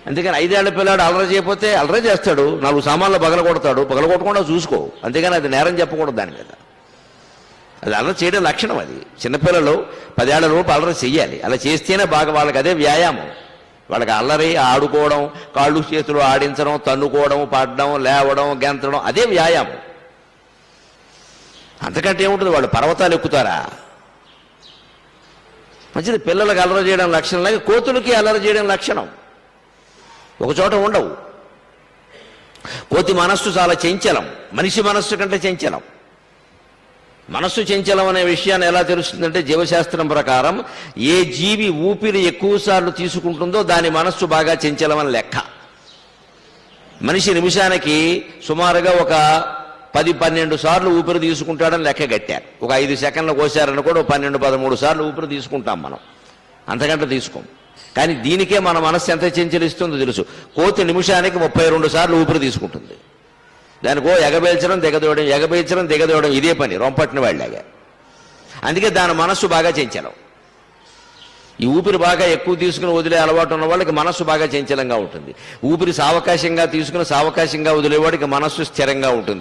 అంతేగాని 5 ఏళ్ల పిల్లాడు అల్లరి చేయకపోతే అల్లరి చేస్తాడు, 4 సామాన్లు పగలగొడతాడు, పగలగొట్టకుండా చూసుకో, అంతేగాని అది నేరం చెప్పకూడదు దాని మీద. అది అల్లరి చేయడం లక్షణం. అది చిన్నపిల్లలు 10 ఏళ్ల లోపు అల్లరి చెయ్యాలి. అలా చేస్తేనే బాగా వాళ్ళకి అదే వ్యాయామం. వాళ్ళకి అల్లరి, ఆడుకోవడం, కాళ్ళు చేతులు ఆడించడం, తన్నుకోవడం, పడడం, లేవడం, గెంతడం, అదే వ్యాయామం. అంతకంటే ఏముంటుంది? వాళ్ళు పర్వతాలు ఎక్కుతారా? మంచిది. పిల్లలకు అల్లరి చేయడం లక్షణం లాగా కోతులకి అల్లరి చేయడం లక్షణం. ఒక చోట ఉండవు. కోతి మనస్సు చాలా చంచలం, మనిషి మనస్సు కంటే చంచలం. మనస్సు చంచలం అనే విషయాన్ని ఎలా తెలుస్తుందంటే, జీవశాస్త్రం ప్రకారం ఏ జీవి ఊపిరి ఎక్కువసార్లు తీసుకుంటుందో దాని మనస్సు బాగా చంచలం అని లెక్క. మనిషి నిమిషానికి సుమారుగా ఒక 10-12 సార్లు ఊపిరి తీసుకుంటాడని లెక్క కట్టారు. ఒక 5 సెకండ్లు కోసారని కూడా 12-13 సార్లు ఊపిరి తీసుకుంటాం మనం, అంతకంటే తీసుకోం. కానీ దీనికే మన మనస్సు ఎంత చంచలిస్తుందో తెలుసు. కోతి నిమిషానికి 32 సార్లు ఊపిరి తీసుకుంటుంది. దానికో ఎగబేల్చడం దిగదోయడం, ఎగబేల్చడం దిగదోయడం, ఇదే పని రొంపట్టిన వాళ్ళలాగా. అందుకే దాని మనస్సు బాగా చంచలం. ఈ ఊపిరి బాగా ఎక్కువ తీసుకుని వదిలే అలవాటు ఉన్న వాళ్ళకి మనస్సు బాగా చంచలంగా ఉంటుంది. ఊపిరి సావకాశంగా తీసుకుని సావకాశంగా వదిలేవాడికి మనస్సు స్థిరంగా ఉంటుంది.